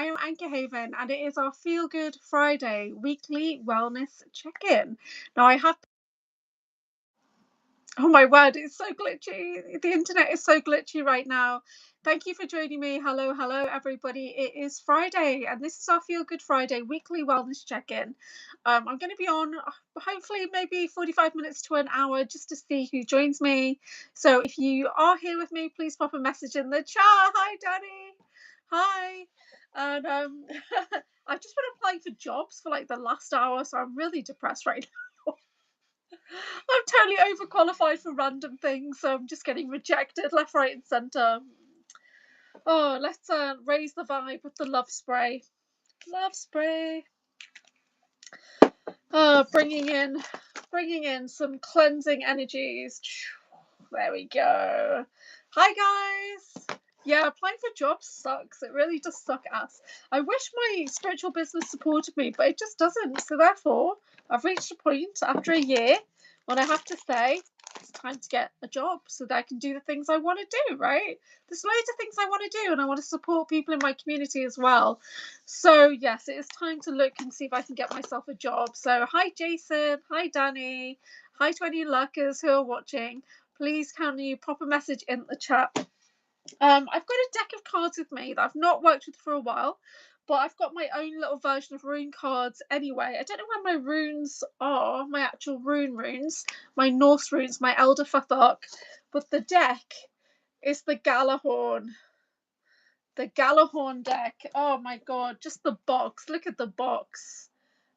I am AnchorHaven, and it is our Feel Good Friday weekly wellness check-in. Now, oh my word, it's so glitchy. The internet is so glitchy right now. Thank you for joining me. Hello, everybody. It is Friday, and this is our Feel Good Friday weekly wellness check-in. I'm going to be on hopefully maybe 45 minutes to an hour just to see who joins me. So if you are here with me, please pop a message in the chat. Hi, Danny. Hi. And I've just been applying for jobs for like the last hour, so I'm really depressed right now. I'm totally overqualified for random things, so I'm just getting rejected left, right, and centre. Oh, let's raise the vibe with the love spray. Love spray. Bringing in some cleansing energies. There we go. Hi guys. Yeah, applying for jobs sucks. It really does suck ass. I wish my spiritual business supported me, but it just doesn't. So therefore, I've reached a point after a year when I have to say it's time to get a job so that I can do the things I want to do, right? There's loads of things I want to do, and I want to support people in my community as well. So yes, it is time to look and see if I can get myself a job. So hi Jason, hi Danny, hi to any lurkers who are watching. Please can you pop a message in the chat. I've got a deck of cards with me that I've not worked with for a while, but I've got my own little version of rune cards anyway. I don't know where my runes are, my actual runes, my Norse runes, my Elder Fathark, but the deck is the Galahorn. The Galahorn deck. Oh my god, just the box. Look at the box.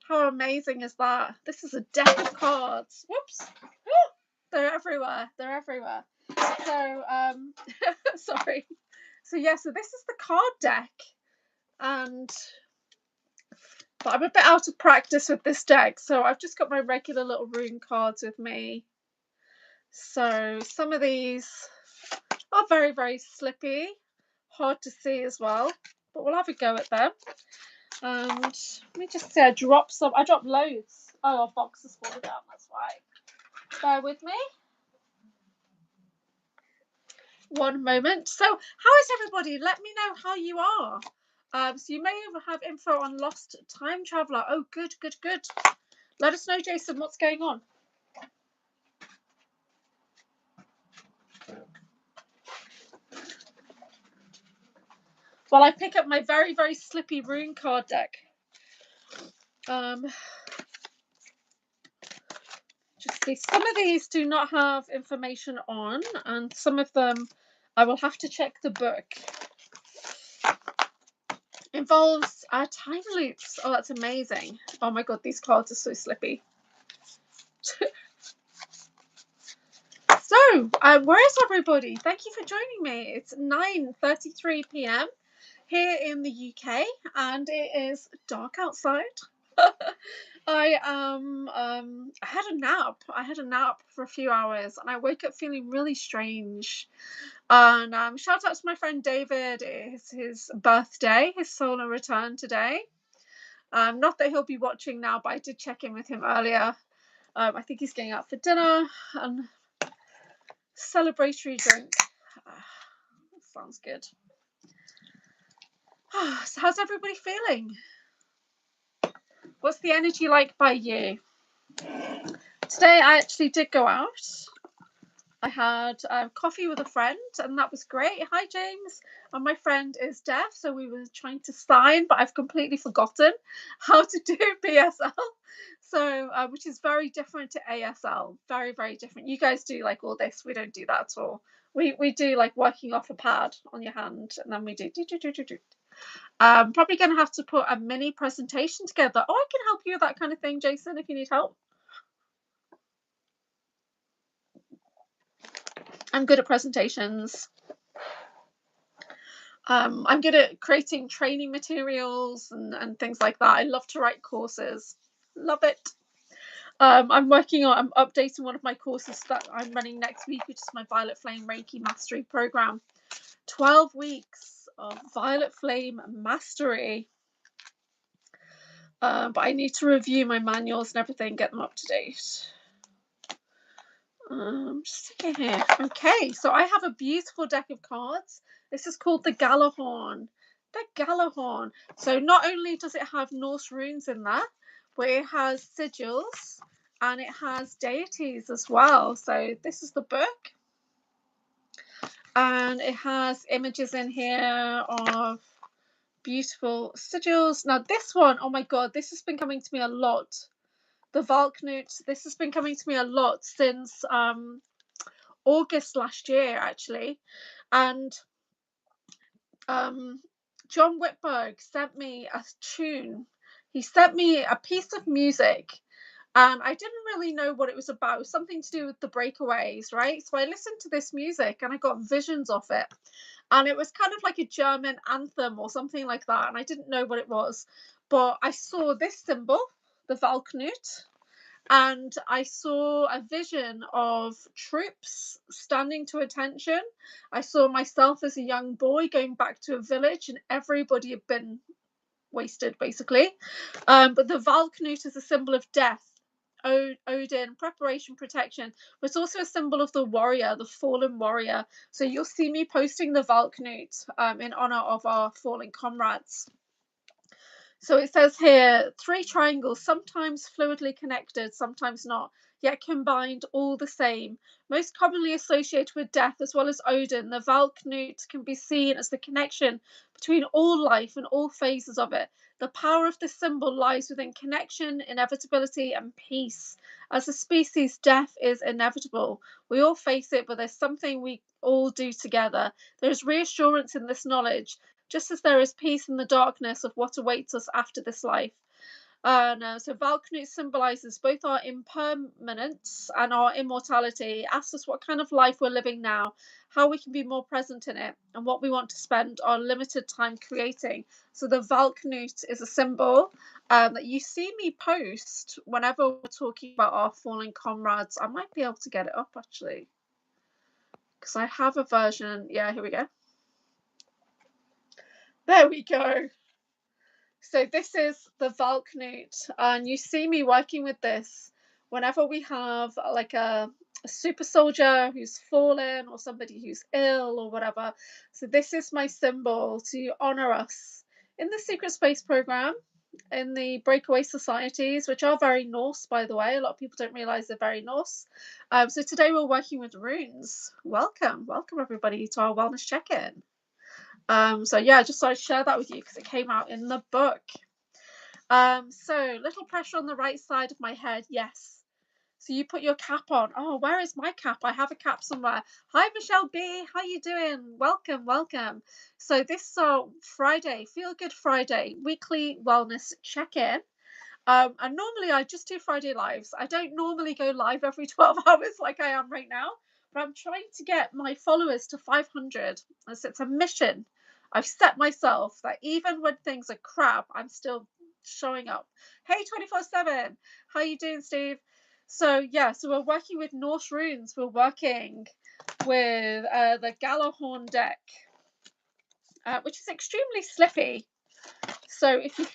How amazing is that? This is a deck of cards. Whoops. They're everywhere. So, sorry. So yeah, so this is the card deck. But I'm a bit out of practice with this deck, so I've just got my regular little rune cards with me. So some of these are very, very slippy. Hard to see as well. But we'll have a go at them. And let me just say I dropped loads. Oh, our box has fallen down, that's why. Bear with me. One moment. So how is everybody? Let me know how you are. So you may have info on Lost Time Traveller. Oh, good. Let us know, Jason, what's going on. While I pick up my very, very slippy rune card deck. Just see, some of these do not have information on, and some of them I will have to check the book. Involves time loops. Oh, that's amazing. Oh my god, these cards are so slippy. So, where is everybody? Thank you for joining me. It's 9:33 p.m. here in the UK, and it is dark outside. I had a nap. I had a nap for a few hours, and I woke up feeling really strange. And shout out to my friend David. It's his birthday, his solar return today. Not that he'll be watching now, but I did check in with him earlier. I think he's going out for dinner and celebratory drink. Sounds good. So how's everybody feeling? What's the energy like by you? Today I actually did go out. I had coffee with a friend, and that was great. Hi, James. And my friend is deaf, so we were trying to sign, but I've completely forgotten how to do BSL. So, which is very different to ASL. Very, very different. You guys do like all this. We don't do that at all. We do like working off a pad on your hand, and then we do. Probably going to have to put a mini presentation together. Oh, I can help you with that kind of thing, Jason, if you need help. I'm good at presentations. I'm good at creating training materials and things like that. I love to write courses. Love it. I'm updating one of my courses that I'm running next week, which is my Violet Flame Reiki Mastery program. 12 weeks of Violet Flame Mastery. But I need to review my manuals and everything, get them up to date. Just looking here. Okay, so I have a beautiful deck of cards. This is called the Galahorn. the Galahorn. So not only does it have Norse runes in there, but it has sigils and it has deities as well. So this is the book, and it has images in here of beautiful sigils. Now this one, oh my god, this has been coming to me a lot. The Valknut, this has been coming to me a lot since August last year, actually. And John Whitberg sent me a tune. He sent me a piece of music, and I didn't really know what it was about. It was something to do with the breakaways, right? So I listened to this music and I got visions of it. And it was kind of like a German anthem or something like that. And I didn't know what it was. But I saw this symbol, the Valknut, and I saw a vision of troops standing to attention. I saw myself as a young boy going back to a village, and everybody had been wasted, basically. But the Valknut is a symbol of death, Odin, preparation, protection, but it's also a symbol of the warrior, the fallen warrior. So you'll see me posting the Valknut in honor of our fallen comrades. So it says here, 3 triangles, sometimes fluidly connected, sometimes not, yet combined all the same. Most commonly associated with death as well as Odin, the Valknut can be seen as the connection between all life and all phases of it. The power of this symbol lies within connection, inevitability, and peace. As a species, death is inevitable. We all face it, but there's something we all do together. There is reassurance in this knowledge, just as there is peace in the darkness of what awaits us after this life. So Valknut symbolizes both our impermanence and our immortality. It asks us what kind of life we're living now, how we can be more present in it, and what we want to spend our limited time creating. So the Valknut is a symbol that you see me post whenever we're talking about our fallen comrades. I might be able to get it up, actually, because I have a version. Yeah, here we go. There we go. So this is the Valknut, and you see me working with this whenever we have like a super soldier who's fallen or somebody who's ill or whatever. So this is my symbol to honor us in the secret space program, in the breakaway societies, which are very Norse, by the way. A lot of people don't realize they're very Norse. So today we're working with runes. Welcome everybody to our wellness check-in. So yeah, I just thought I'd share that with you because it came out in the book. So little pressure on the right side of my head, yes. So you put your cap on. Oh, where is my cap? I have a cap somewhere. Hi, Michelle B. How you doing? Welcome. So this Friday, Feel Good Friday, weekly wellness check-in. And normally I just do Friday lives. I don't normally go live every 12 hours like I am right now, but I'm trying to get my followers to 500. As it's a mission I've set myself, that even when things are crap, I'm still showing up. Hey, 24/7. How you doing, Steve? So yeah, so we're working with Norse runes. We're working with the Galahorn deck, which is extremely slippy. So if you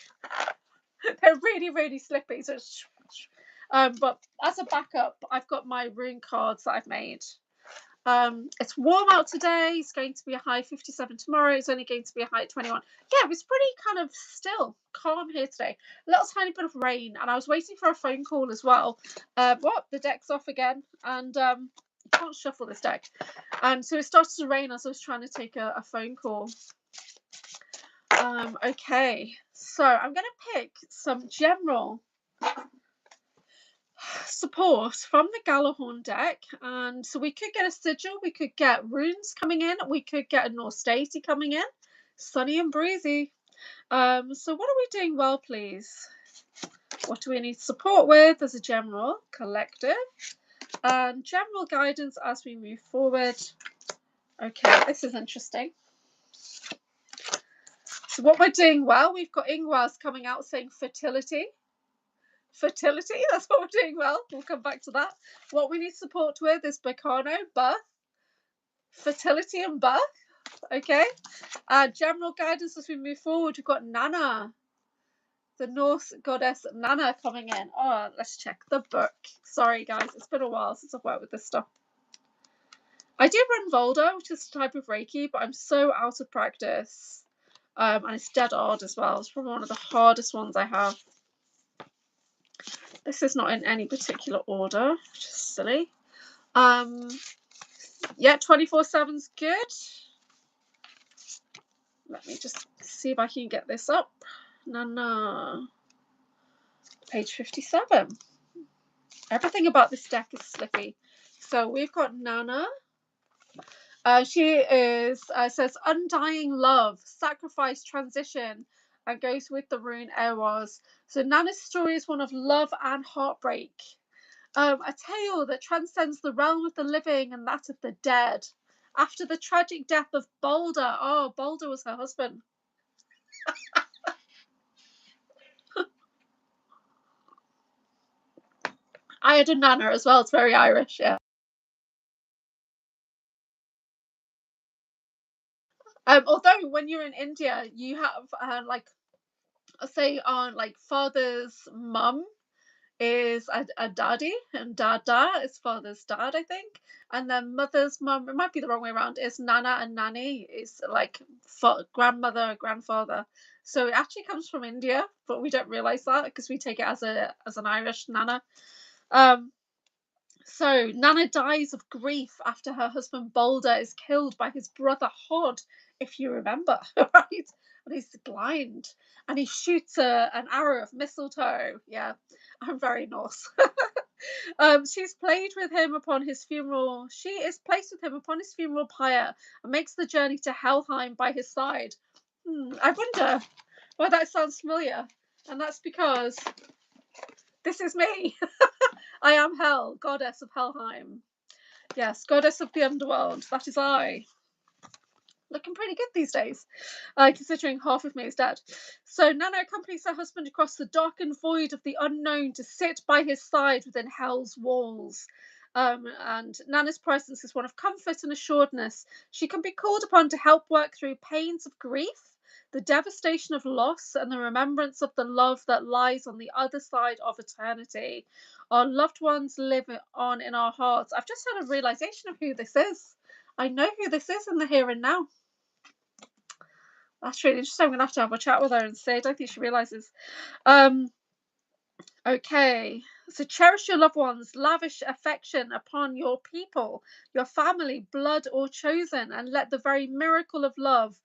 they're really slippy. So but as a backup, I've got my rune cards that I've made. It's warm out today. It's going to be a high 57 tomorrow. It's only going to be a high 21. Yeah, it was pretty kind of still, calm here today. A little tiny bit of rain, and I was waiting for a phone call as well. The deck's off again, and you can't shuffle this deck. And so it started to rain as I was trying to take a phone call. Okay, so I'm going to pick some general support from the Galahorn deck, and so we could get a sigil, we could get runes coming in, we could get a Norse deity coming in, sunny and breezy. So what are we doing well, please? What do we need support with as a general collective, and general guidance as we move forward? Okay, this is interesting. So what we're doing well, we've got Ingwar's coming out saying fertility, that's what we're doing well. We'll come back to that. What we need support with is Bacano, birth, fertility and birth. Okay, general guidance as we move forward, we've got Nana, the Norse goddess Nana, coming in. Oh, let's check the book. Sorry guys, it's been a while since I've worked with this stuff. I do run Volda, which is a type of Reiki, but I'm so out of practice. And it's dead odd as well. It's probably one of the hardest ones I have. This is not in any particular order, which is silly. Yeah, 24/7's good. Let me just see if I can get this up. Nana. Page 57. Everything about this deck is slippy. So we've got Nana. She is says undying love, sacrifice, transition, and goes with the rune Eros. So Nana's story is one of love and heartbreak. A tale that transcends the realm of the living and that of the dead. After the tragic death of Balder, oh, Balder was her husband. I had a Nana as well. It's very Irish, yeah. Although when you're in India, you have like, say, on like father's mum is a daddy, and dada is father's dad, I think, and then mother's mum, it might be the wrong way around, is nana, and nanny is like grandmother, grandfather. So it actually comes from India, but we don't realize that because we take it as an Irish nana. So Nana dies of grief after her husband Balder is killed by his brother Hod, if you remember, right? And he's blind, and he shoots an arrow of mistletoe. Yeah, I'm very Norse. She's played with him upon his funeral. She is placed with him upon his funeral pyre and makes the journey to Helheim by his side. I wonder why that sounds familiar, and that's because this is me. I am Hel, goddess of Helheim. Yes, goddess of the underworld. That is I. Looking pretty good these days, considering half of me is dead. So Nana accompanies her husband across the darkened void of the unknown to sit by his side within Hell's walls. And Nana's presence is one of comfort and assuredness. She can be called upon to help work through pains of grief, the devastation of loss, and the remembrance of the love that lies on the other side of eternity. Our loved ones live on in our hearts. I've just had a realization of who this is. I know who this is in the here and now. That's really interesting. I'm going to have a chat with her and say, I don't think she realizes. Okay. So cherish your loved ones, lavish affection upon your people, your family, blood or chosen, and let the very miracle of love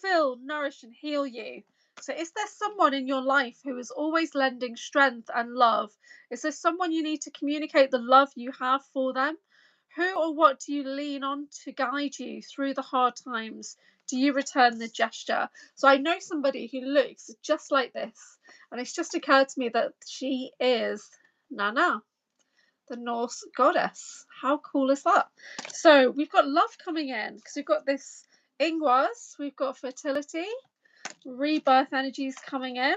fill, nourish, and heal you. So is there someone in your life who is always lending strength and love? Is there someone you need to communicate the love you have for them? Who or what do you lean on to guide you through the hard times? Do you return the gesture? So I know somebody who looks just like this, and it's just occurred to me that she is Nana, the Norse goddess. How cool is that? So we've got love coming in because we've got this Ingwas, we've got fertility, rebirth energies coming in.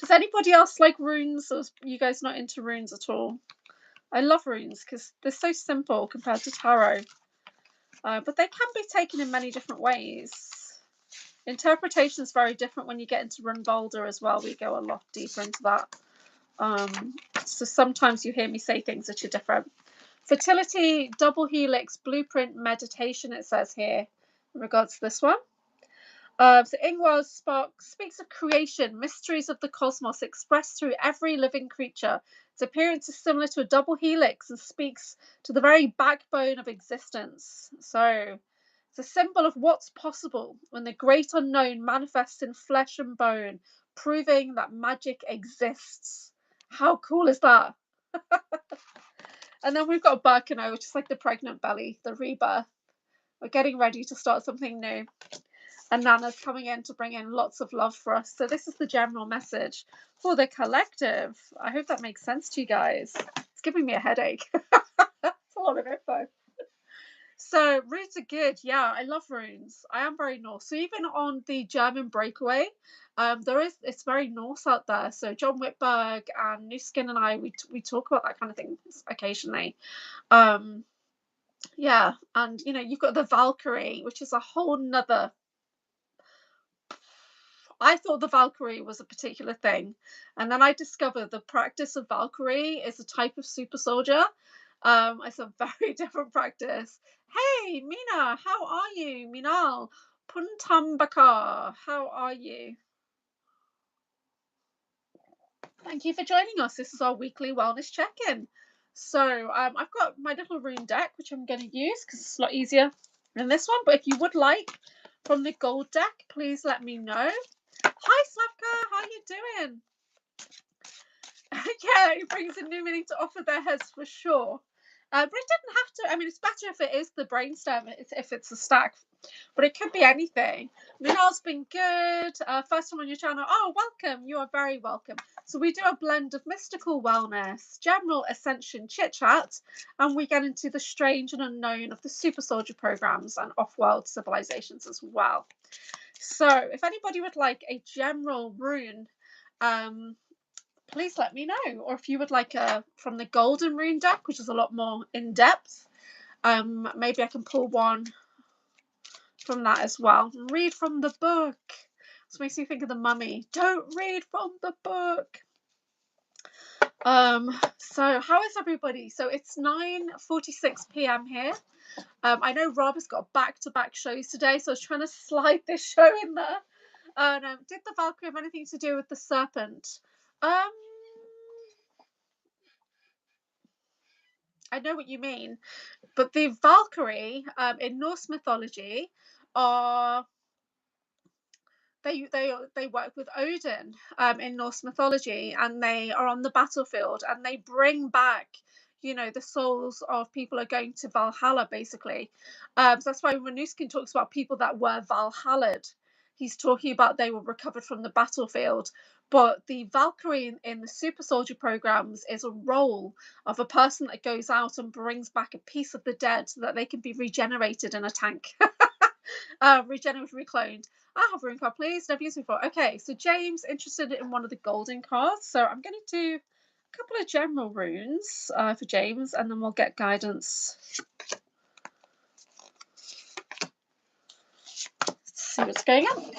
Does anybody else like runes, or are you guys not into runes at all? I love runes because they're so simple compared to tarot, but they can be taken in many different ways. Interpretation is very different when you get into Runvalder as well. We go a lot deeper into that. So sometimes you hear me say things that are different. Fertility, double helix, blueprint, meditation, it says here in regards to this one. So Ingwar's spark speaks of creation, mysteries of the cosmos expressed through every living creature. Its appearance is similar to a double helix and speaks to the very backbone of existence. So it's a symbol of what's possible when the great unknown manifests in flesh and bone, proving that magic exists. How cool is that? And then we've got Birkenau, which is like the pregnant belly, the rebirth. We're getting ready to start something new. And Nana's coming in to bring in lots of love for us. So this is the general message for the collective. I hope that makes sense to you guys. It's giving me a headache. It's a lot of info. So runes are good. Yeah, I love runes. I am very Norse. So even on the German breakaway, it's very Norse out there. So John Whitberg and New Skin and I, we talk about that kind of thing occasionally. Yeah, and you know, you've got the Valkyrie, which is a whole nother. I thought the Valkyrie was a particular thing, and then I discovered the practice of Valkyrie is a type of super soldier. It's a very different practice. Hey, Mina, how are you? Minal, Puntambaka, how are you? Thank you for joining us. This is our weekly wellness check-in. So I've got my little rune deck, which I'm going to use because it's a lot easier than this one. But if you would like from the gold deck, please let me know. Hi, Slavka, how you doing? Yeah, it brings a new meaning to offer their heads for sure. But it didn't have to. I mean, it's better if it is the brainstem, if it's a stack, but it could be anything. Minal's been good. First time on your channel. Oh, welcome. You are very welcome. So we do a blend of mystical wellness, general ascension chit chat, and we get into the strange and unknown of the super soldier programs and off-world civilizations as well. So if anybody would like a general rune, please let me know. Or if you would like from the golden rune deck, which is a lot more in depth, maybe I can pull one from that as well. Read from the book. This makes me think of the mummy. Don't read from the book. So how is everybody? So it's 9:46 p.m. here. I know Rob has got back-to-back shows today, so I was trying to slide this show in there. Did the Valkyrie have anything to do with the serpent? I know what you mean, but the Valkyrie in Norse mythology are they work with Odin in Norse mythology, and they are on the battlefield and they bring back, you know, the souls of people are going to Valhalla basically. So that's why when Nuskin talks about people that were Valhalla'd, he's talking about they were recovered from the battlefield. But the Valkyrie in the super soldier programs is a role of a person that goes out and brings back a piece of the dead so that they can be regenerated in a tank. Regenerated, recloned. I have a rune card, please. Never used before. Okay, so James interested in one of the golden cards. So I'm going to do a couple of general runes for James, and then we'll get guidance. Let's see what's going on.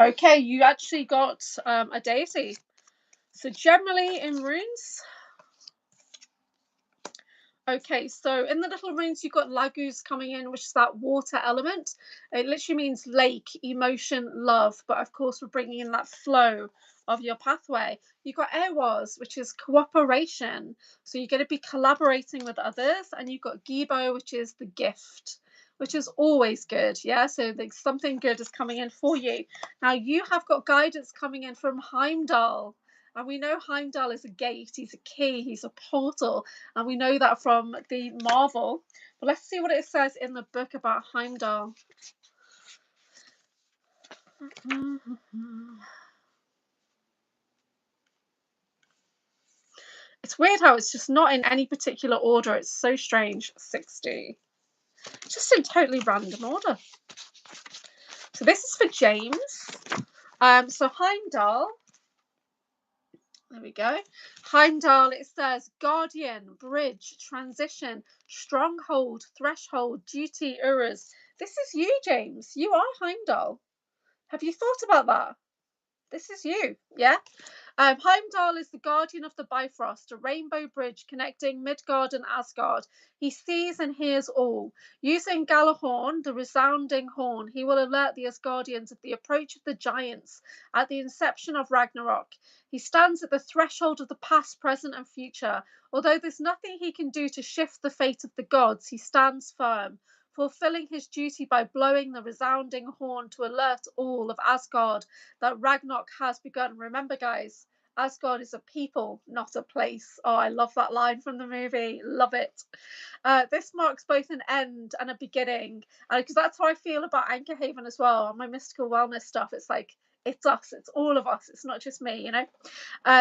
Okay, you actually got a deity. So generally in runes, okay, so in the little runes, you've got Lagus coming in, which is that water element. It literally means lake, emotion, love. But of course, we're bringing in that flow of your pathway. You've got Ewas, which is cooperation. So you're going to be collaborating with others. And you've got Gibo, which is the gift, which is always good. Yeah, so something good is coming in for you. Now, you have got guidance coming in from Heimdall. And we know Heimdall is a gate, he's a key, he's a portal. And we know that from the Marvel. But let's see what it says in the book about Heimdall. It's weird how it's just not in any particular order. It's so strange. 60. Just in totally random order. So this is for James. So Heimdall. There we go. Heimdall, it says guardian, bridge, transition, stronghold, threshold, duty, Uruz. This is you, James. You are Heimdall. Have you thought about that? This is you, yeah? Heimdall is the guardian of the Bifrost, a rainbow bridge connecting Midgard and Asgard. He sees and hears all. Using Galahorn, the resounding horn, he will alert the Asgardians of the approach of the giants at the inception of Ragnarok. He stands at the threshold of the past, present, and future. Although there's nothing he can do to shift the fate of the gods, he stands firm, fulfilling his duty by blowing the resounding horn to alert all of Asgard that Ragnarok has begun. Remember, guys, Asgard is a people, not a place. Oh, I love that line from the movie. Love it. This marks both an end and a beginning, because that's how I feel about AnchorHaven as well. My mystical wellness stuff. It's like, it's us. It's all of us. It's not just me, you know.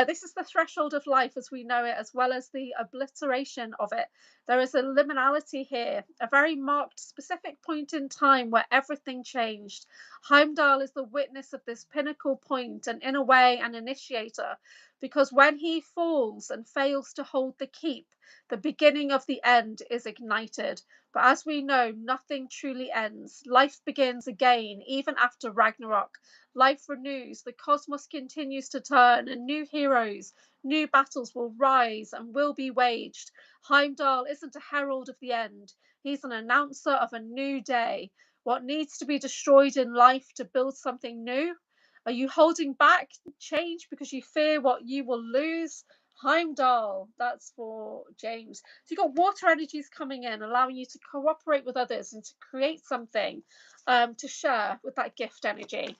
This is the threshold of life as we know it, as well as the obliteration of it. There is a liminality here, a very marked, specific point in time where everything changed. Heimdall is the witness of this pinnacle point, and in a way, an initiator. because when he falls and fails to hold the keep, the beginning of the end is ignited. But as we know, nothing truly ends. Life begins again, even after Ragnarok. Life renews, the cosmos continues to turn, and new heroes, new battles will rise and will be waged. Heimdall isn't a herald of the end, he's an announcer of a new day. What needs to be destroyed in life to build something new? Are you holding back change because you fear what you will lose? Heimdall, that's for James. So you've got water energies coming in, allowing you to cooperate with others and to create something to share with that gift energy.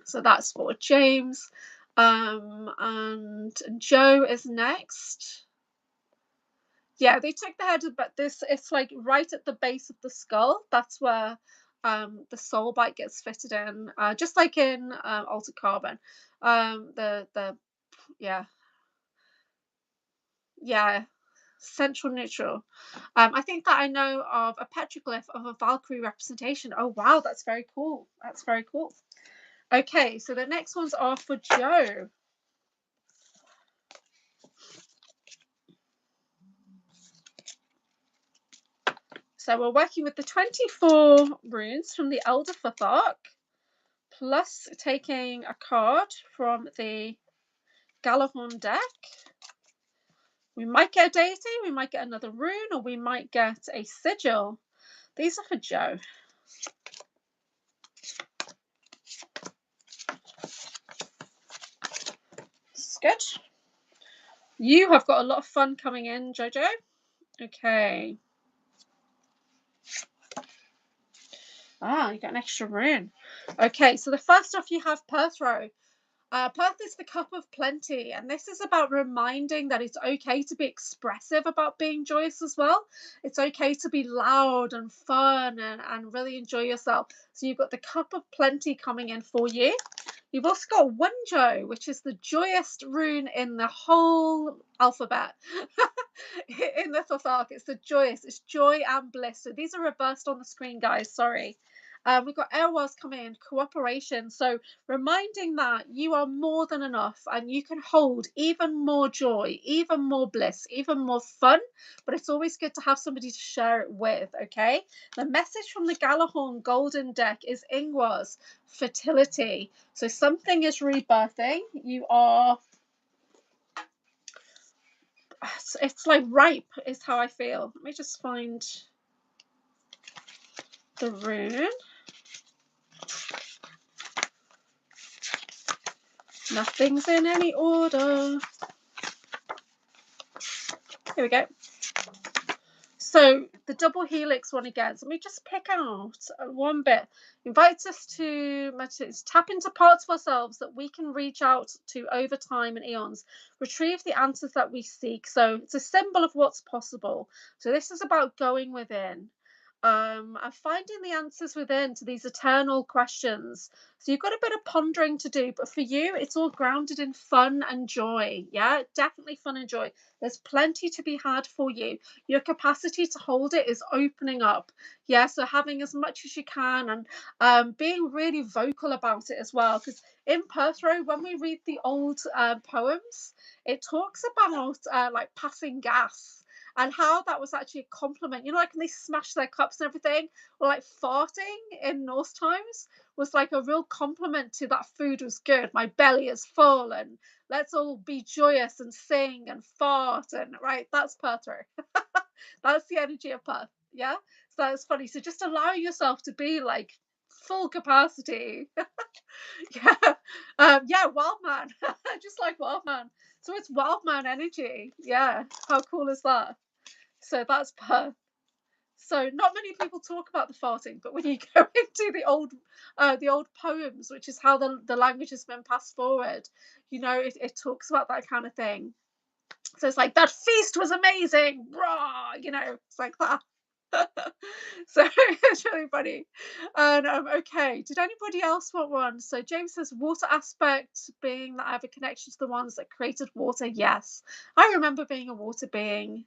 So that's for James. And Joe is next. Yeah, they took the head, but this, it's like right at the base of the skull. That's where the soul bite gets fitted in, just like in Altered Carbon. Yeah, yeah, central neutral. I think that I know of a petroglyph of a Valkyrie representation. Oh wow, that's very cool. That's very cool. Okay, so the next ones are for Joe. So we're working with the 24 runes from the Elder Futhark, plus taking a card from the Galahorn deck. We might get a deity, we might get another rune, or we might get a sigil. These are for Joe. This is good. You have got a lot of fun coming in, Jojo. Okay. You got an extra rune. Okay, so the first off, you have Perthro. Perth is the cup of plenty, and this is about reminding that it's okay to be expressive about being joyous as well. It's okay to be loud and fun and really enjoy yourself. So you've got the cup of plenty coming in for you. You've also got Wunjo, which is the joyous rune in the whole alphabet. In the Futhark, it's the joyous, it's joy and bliss. So these are reversed on the screen, guys, sorry. We've got Airwells coming in, cooperation. So reminding that you are more than enough and you can hold even more joy, even more bliss, even more fun. But it's always good to have somebody to share it with, okay? The message from the Galahorn Golden deck is Ingwar's fertility. So something is rebirthing. You are... It's like ripe is how I feel. Let me just find the rune. Nothing's in any order. Here we go. So the double helix one again. So let me just pick out one bit. Invites us to tap into parts of ourselves that we can reach out to over time and eons. Retrieve the answers that we seek. So it's a symbol of what's possible. So this is about going within. And finding the answers within to these eternal questions. So you've got a bit of pondering to do, but for you, it's all grounded in fun and joy. Yeah, definitely fun and joy. There's plenty to be had for you. Your capacity to hold it is opening up. Yeah, so having as much as you can and being really vocal about it as well. Because in Perthro, when we read the old poems, it talks about like passing gas. And how that was actually a compliment. You know, like when they smash their cups and everything, or like farting in Norse times was like a real compliment to that food was good. My belly is full and let's all be joyous and sing and fart and right. That's Perthro. That's the energy of Perth. Yeah. So that's funny. So just allow yourself to be like full capacity. Yeah. Yeah, wild man. Just like wild man. So it's wild man energy. Yeah. How cool is that? So that's Perth. So not many people talk about the farting, but when you go into the old poems, which is how the language has been passed forward, you know, it talks about that kind of thing. So it's like, that feast was amazing, rah, you know, it's like that. So it's really funny. And okay, did anybody else want one? So James says water aspect, being that I have a connection to the ones that created water. Yes, I remember being a water being.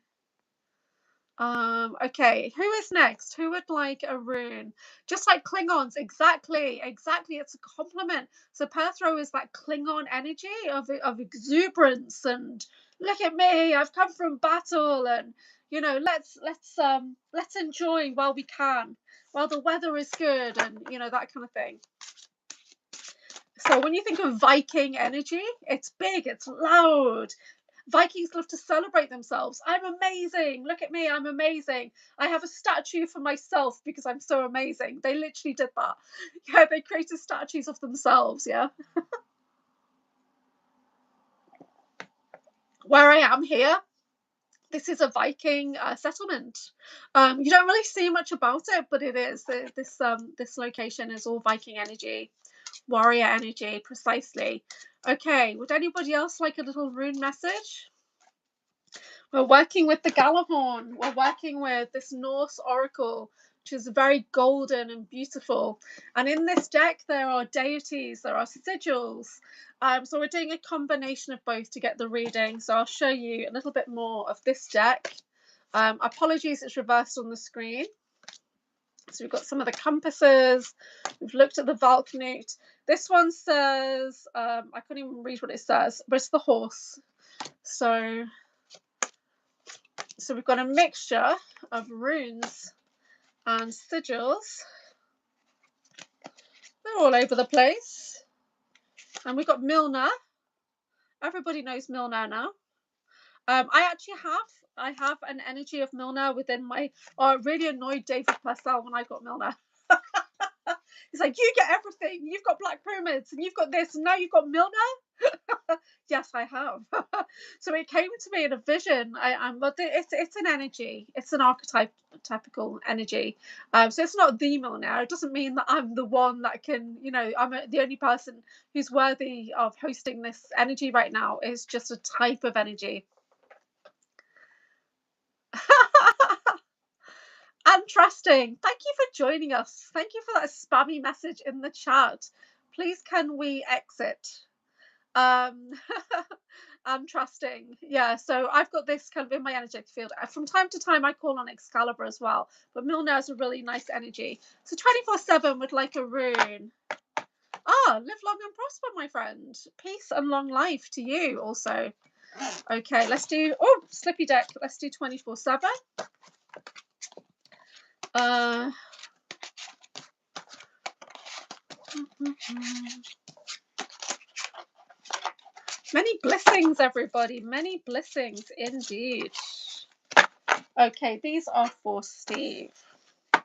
Okay, who is next? Who would like a rune? Just like Klingons, exactly, exactly. It's a compliment. So Perthro is that Klingon energy of exuberance and look at me, I've come from battle, and let's enjoy while we can, while the weather is good, and that kind of thing. So when you think of Viking energy, it's big, it's loud. Vikings love to celebrate themselves. I'm amazing. Look at me. I'm amazing. I have a statue for myself because I'm so amazing. They literally did that. Yeah, they created statues of themselves. Yeah. Where I am here, this is a Viking settlement. You don't really see much about it, but it is. This location is all Viking energy, warrior energy, precisely. Okay, would anybody else like a little rune message? We're working with the Galahorn. We're working with this Norse oracle, which is very golden and beautiful. And in this deck, there are deities, there are sigils. So we're doing a combination of both to get the reading. So I'll show you a little bit more of this deck. Apologies, it's reversed on the screen. So we've got some of the compasses. We've looked at the Valknut. This one says, I can't even read what it says, but it's the horse. So we've got a mixture of runes and sigils. They're all over the place. And we've got Milner. Everybody knows Milner now. I have an energy of Milner within my. Oh, it really annoyed David Purcell when I got Milner. He's like, you get everything. You've got Black Pyramids and you've got this, and now you've got Milner. Yes, I have. So it came to me in a vision. But it's an energy. It's an archetypical energy. So it's not the Milner. It doesn't mean that I'm the one that can. I'm the only person who's worthy of hosting this energy right now. It's just a type of energy. And trusting. Thank you for joining us. Thank you for that spammy message in the chat. Please, can we exit? I'm trusting. Yeah, so I've got this kind of in my energetic field. From time to time, I call on Excalibur as well, but Milner has a really nice energy. So 24/7 would like a rune. Live long and prosper, my friend. Peace and long life to you also. Okay, let's do, slippy deck. Let's do 24/7. Many blessings, everybody. Many blessings indeed. Okay, these are for Steve. There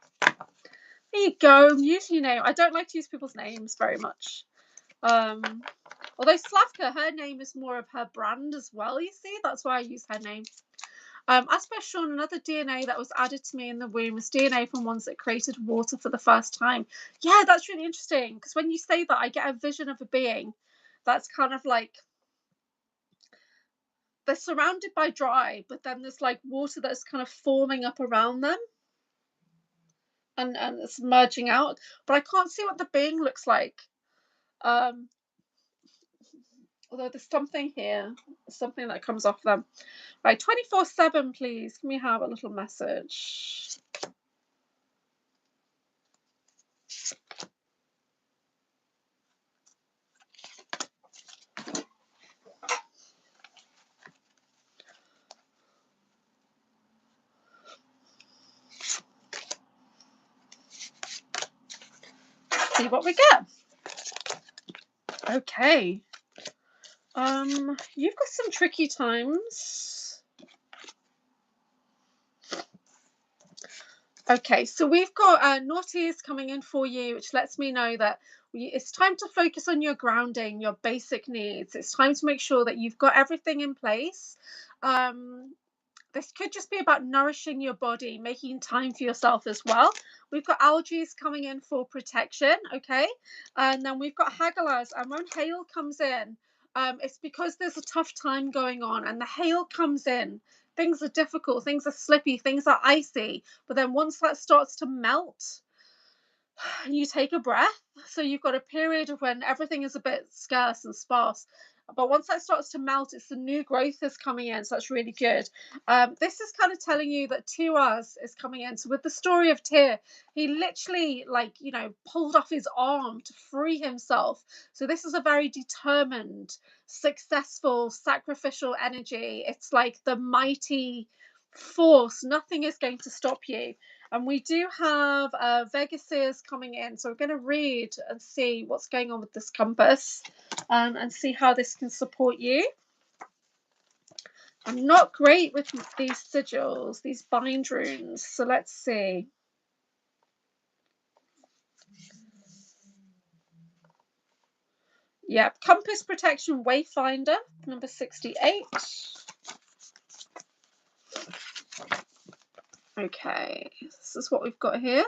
you go. Usually name. I don't like to use people's names very much. Although Slavka, her name is more of her brand as well, you see. That's why I use her name. As per Sean, another DNA that was added to me in the womb was DNA from ones that created water for the first time. Yeah, that's really interesting, because when you say that, I get a vision of a being that's kind of like, they're surrounded by dry, but then there's like water that's kind of forming up around them. And it's merging out. But I can't see what the being looks like. Although there's something here. Something that comes off them. Right, 24/7, please. Can we have a little message? See what we get. Okay. You've got some tricky times. Okay, so we've got naughties coming in for you, which lets me know that it's time to focus on your grounding, your basic needs. It's time to make sure that you've got everything in place. This could just be about nourishing your body, making time for yourself as well. We've got algae coming in for protection, okay? And then we've got Hagalaz, and when hail comes in, it's because there's a tough time going on, and the hail comes in. Things are difficult, things are slippy, things are icy. But then once that starts to melt, you take a breath. So you've got a period of when everything is a bit scarce and sparse. But once that starts to melt, it's the new growth is coming in. So that's really good. This is kind of telling you that Tiraz is coming in. So with the story of Tyr, he literally, like, you know, pulled off his arm to free himself. So this is a very determined, successful, sacrificial energy. It's like the mighty force. Nothing is going to stop you. And we do have Vegaseers coming in. So we're going to read and see what's going on with this compass, and see how this can support you. I'm not great with these sigils, these bind runes. So let's see. Yeah, Compass Protection Wayfinder, number 68. Okay, this is what we've got here.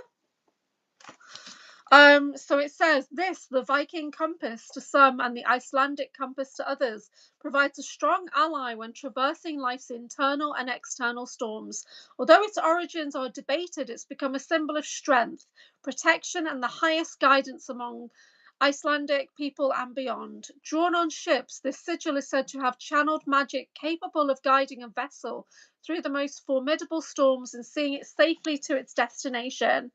So it says this: the Viking compass to some and the Icelandic compass to others provides a strong ally when traversing life's internal and external storms. Although its origins are debated, it's become a symbol of strength, protection, and the highest guidance among Icelandic people and beyond. Drawn on ships, this sigil is said to have channeled magic capable of guiding a vessel through the most formidable storms and seeing it safely to its destination.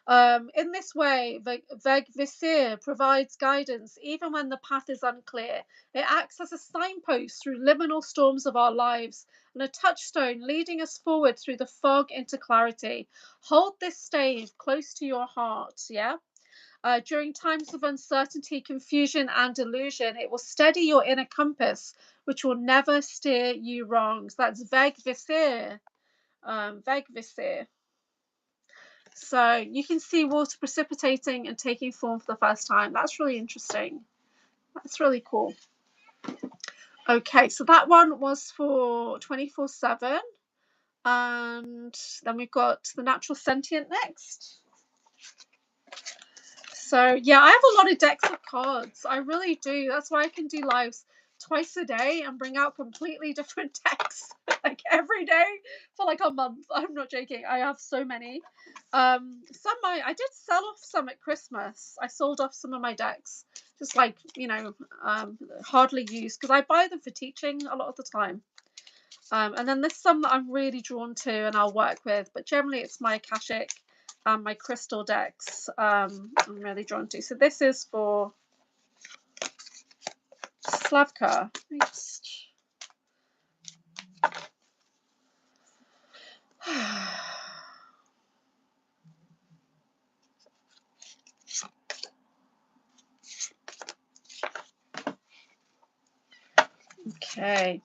In this way, Vegvisir provides guidance even when the path is unclear. It acts as a signpost through liminal storms of our lives and a touchstone leading us forward through the fog into clarity. Hold this stave close to your heart, yeah? During times of uncertainty, confusion, and illusion, it will steady your inner compass, which will never steer you wrong. So that's Vegvisir. Vegvisir. So you can see water precipitating and taking form for the first time. That's really interesting. That's really cool. Okay, so that one was for 24/7. And then we've got the Natural Sentient next. So yeah, I have a lot of decks of cards. I really do. That's why I can do lives twice a day and bring out completely different decks like every day for like a month. I'm not joking. I have so many. I did sell off some at Christmas. I sold off some of my decks, just like, you know, hardly used, because I buy them for teaching a lot of the time. And then there's some that I'm really drawn to and I'll work with, but generally it's my Akashic and my crystal decks I'm really drawn to. So this is for Slavka. Okay.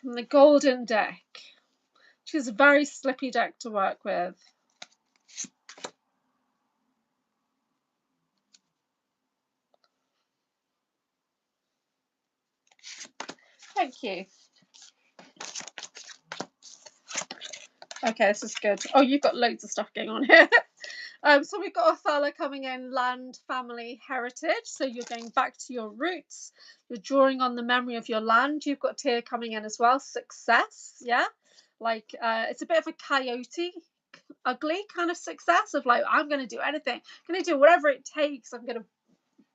From the golden deck, which is a very slippy deck to work with. Thank you. Okay, this is good. Oh, you've got loads of stuff going on here. So we've got Othala coming in, land, family, heritage. So you're going back to your roots. You're drawing on the memory of your land. You've got Tyr coming in as well, success. Yeah, like it's a bit of a coyote, ugly kind of success of like, I'm going to do anything. I'm going to do whatever it takes. I'm going to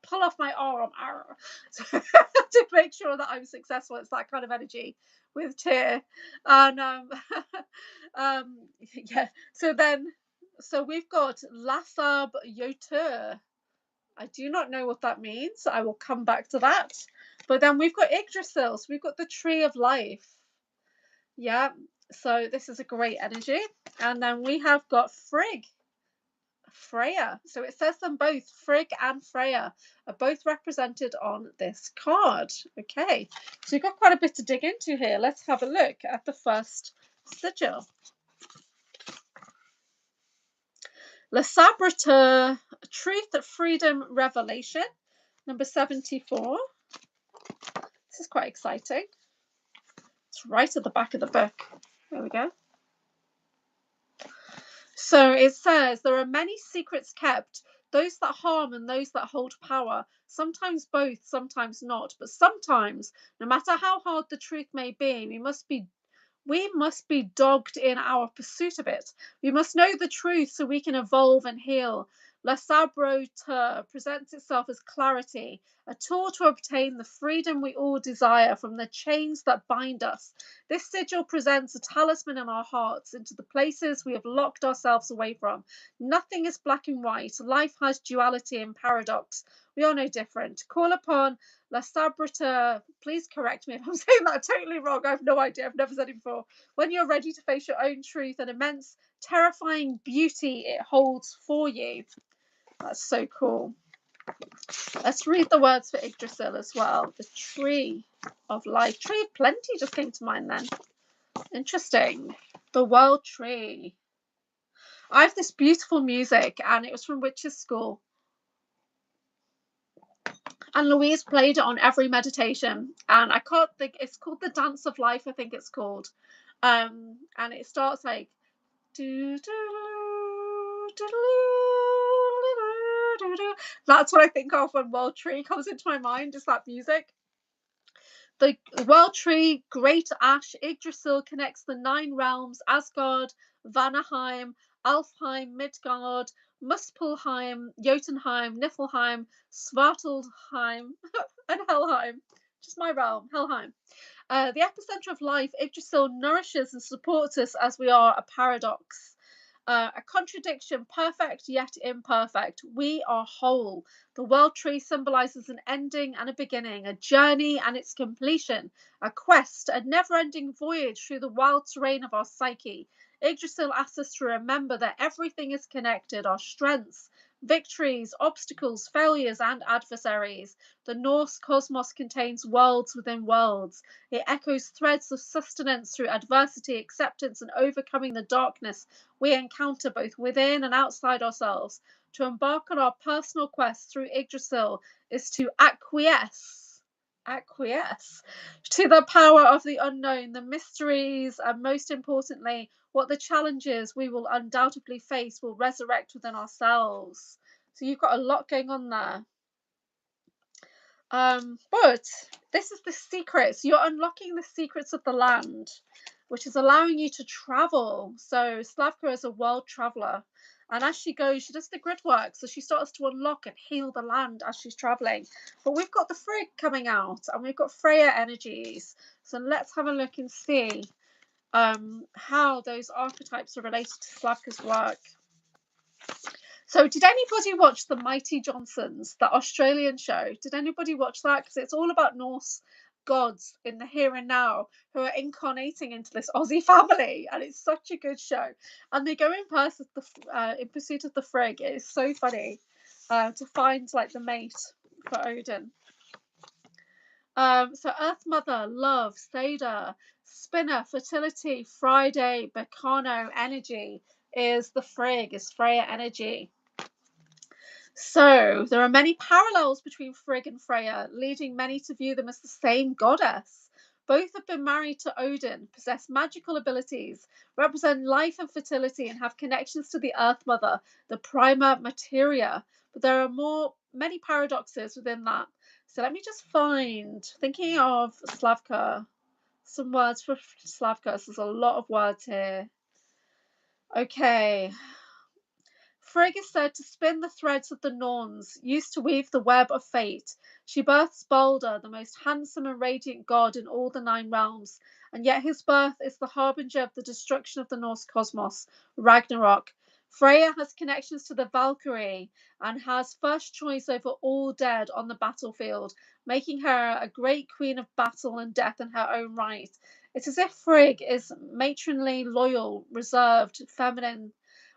pull off my arm to make sure that I'm successful. It's that kind of energy with Tyr. And yeah, so we've got Lathab Yotur. I do not know what that means. I will come back to that. But then we've got Yggdrasil. So we've got the Tree of Life. Yeah, so this is a great energy. And then we have got Frigg. Freya. So it says them both. Frigg and Freya are both represented on this card. Okay, so you've got quite a bit to dig into here. Let's have a look at the first sigil. Le Sabrateur, Truth, Freedom, Revelation, number 74. This is quite exciting. It's right at the back of the book. There we go. So it says, there are many secrets kept, those that harm and those that hold power, sometimes both, sometimes not, but sometimes, no matter how hard the truth may be, we must be dogged in our pursuit of it. We must know the truth so we can evolve and heal. Le Saboteur presents itself as clarity, a tool to obtain the freedom we all desire from the chains that bind us. This sigil presents a talisman in our hearts into the places we have locked ourselves away from. Nothing is black and white. Life has duality and paradox. We are no different. Call upon Le Saboteur. Please correct me if I'm saying that totally wrong. I have no idea. I've never said it before. When you're ready to face your own truth and immense, terrifying beauty it holds for you. That's so cool. Let's read the words for Yggdrasil as well. The tree of life. Tree of plenty just came to mind then. Interesting. The world tree. I have this beautiful music and it was from Witch's School. And Louise played it on every meditation. And I can't think, it's called The Dance of Life, I think it's called. And it starts like that's what I think of when World Tree comes into my mind, is that music. The World Tree, Great Ash, Yggdrasil connects the 9 realms: Asgard, Vanaheim, Alfheim, Midgard, Muspelheim, Jotunheim, Niflheim, Svartalfheim, and Helheim. Just my realm, Helheim. The epicenter of life, Yggdrasil nourishes and supports us as we are a paradox. A contradiction, perfect yet imperfect. We are whole. The world tree symbolizes an ending and a beginning, a journey and its completion, a quest, a never-ending voyage through the wild terrain of our psyche. Yggdrasil asks us to remember that everything is connected, our strengths, victories, obstacles, failures, and adversaries. The Norse cosmos contains worlds within worlds. It echoes threads of sustenance through adversity, acceptance, and overcoming the darkness we encounter both within and outside ourselves. To embark on our personal quest through Yggdrasil is to acquiesce to the power of the unknown, the mysteries, and most importantly, what the challenges we will undoubtedly face will resurrect within ourselves. So you've got a lot going on there. But this is the secrets. You're unlocking the secrets of the land, which is allowing you to travel. So Slavka is a world traveler. And as she goes, she does the grid work. So she starts to unlock and heal the land as she's traveling. But we've got the Frigg coming out and we've got Freya energies. So let's have a look and see how those archetypes are related to Slavka's work. So did anybody watch The Mighty Johnsons, the Australian show? Did anybody watch that? Because it's all about Norse gods in the here and now who are incarnating into this Aussie family, and it's such a good show. And they go in pursuit of the Frigg. It is so funny to find like the mate for Odin. So Earth Mother, Love, Seda, Spinner, Fertility, Friday, Bacano energy is the Frigg, is Freya energy. So there are many parallels between Frigg and Freya, leading many to view them as the same goddess. Both have been married to Odin, possess magical abilities, represent life and fertility, and have connections to the Earth Mother, the prima materia. But there are many paradoxes within that. So let me just find, thinking of Slavka, some words for Slavka. So there's a lot of words here. Okay. Frigg is said to spin the threads of the Norns, used to weave the web of fate. She births Balder, the most handsome and radiant god in all the 9 realms, and yet his birth is the harbinger of the destruction of the Norse cosmos, Ragnarok. Freya has connections to the Valkyrie and has first choice over all dead on the battlefield, making her a great queen of battle and death in her own right. It's as if Frigg is matronly, loyal, reserved, feminine,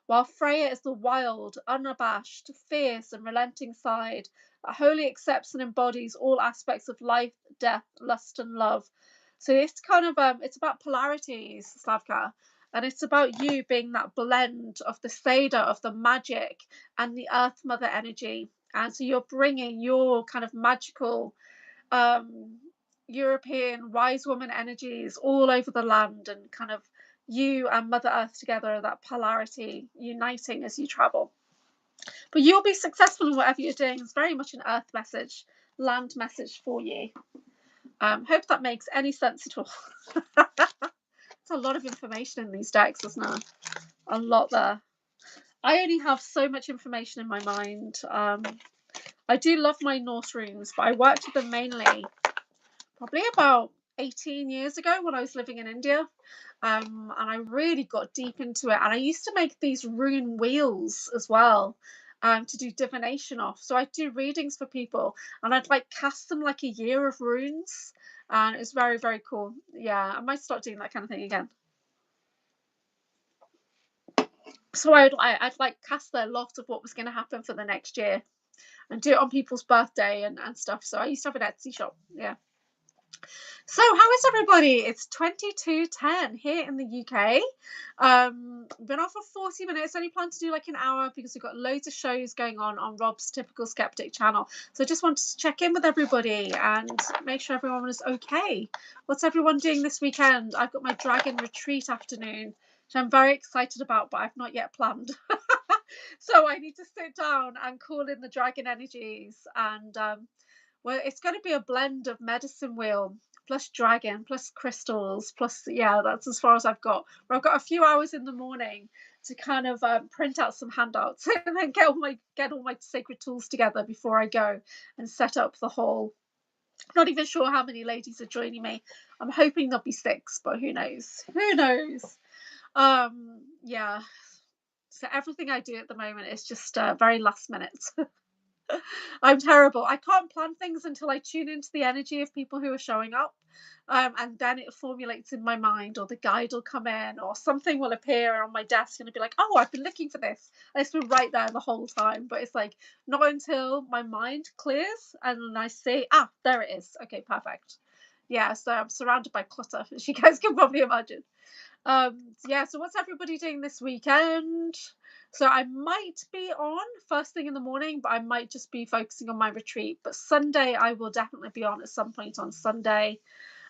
while Freya is the wild, unabashed, fierce, and relenting side that wholly accepts and embodies all aspects of life, death, lust, and love. So it's kind of it's about polarities, Slavka, and it's about you being that blend of the Seda, of the magic, and the Earth Mother energy. And so you're bringing your kind of magical European wise woman energies all over the land, and kind of you and Mother Earth together, that polarity uniting as you travel. But you'll be successful in whatever you're doing. It's very much an earth message, land message for you. Hope that makes any sense at all. It's a lot of information in these decks, isn't it? A lot there. I only have so much information in my mind. I do love my Norse runes, but I worked with them mainly probably about 18 years ago when I was living in India. And I really got deep into it. And I used to make these rune wheels as well, to do divination off. So I'd do readings for people and I'd like cast them like a year of runes. And it's very, very cool. Yeah, I might start doing that kind of thing again. So I'd like cast a lot of what was going to happen for the next year and do it on people's birthday and stuff. So I used to have an Etsy shop. Yeah. So how is everybody? It's 22:10 here in the UK. Been on for 40 minutes. Only plan to do like an hour because we've got loads of shows going on Rob's Typical Skeptic channel. So I just wanted to check in with everybody and make sure everyone was okay. What's everyone doing this weekend? I've got my dragon retreat afternoon, which I'm very excited about, but I've not yet planned. So I need to sit down and call in the dragon energies and well, it's going to be a blend of medicine wheel plus dragon plus crystals plus, yeah, that's as far as I've got. But I've got a few hours in the morning to kind of print out some handouts and then get all my sacred tools together before I go and set up the whole. Not even sure how many ladies are joining me. I'm hoping there'll be 6, but who knows? Who knows? Yeah. So everything I do at the moment is just very last minute. I'm terrible. I can't plan things until I tune into the energy of people who are showing up. And then it formulates in my mind, or the guide will come in, or something will appear on my desk and it'll be like, oh, I've been looking for this. And it's been right there the whole time. But it's like, not until my mind clears and I see, there it is. Okay, perfect. Yeah, so I'm surrounded by clutter, as you guys can probably imagine. Yeah, so what's everybody doing this weekend? So I might be on first thing in the morning, but I might just be focusing on my retreat. But Sunday I will definitely be on at some point on Sunday.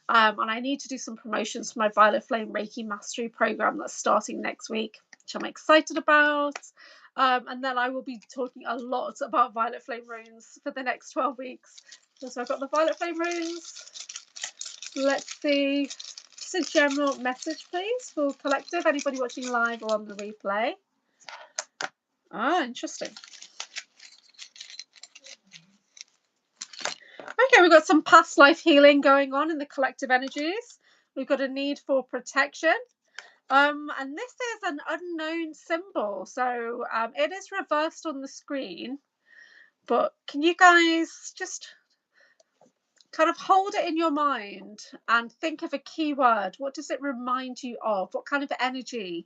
And I need to do some promotions for my Violet Flame Reiki Mastery program that's starting next week, which I'm excited about. And then I will be talking a lot about Violet Flame runes for the next 12 weeks. So I've got the Violet Flame runes. Let's see. Just a general message, please, for collective. Anybody watching live or on the replay? Interesting. Okay, we've got some past life healing going on in the collective energies. We've got a need for protection. And this is an unknown symbol. So it is reversed on the screen. But can you guys just kind of hold it in your mind and think of a keyword? What does it remind you of? What kind of energy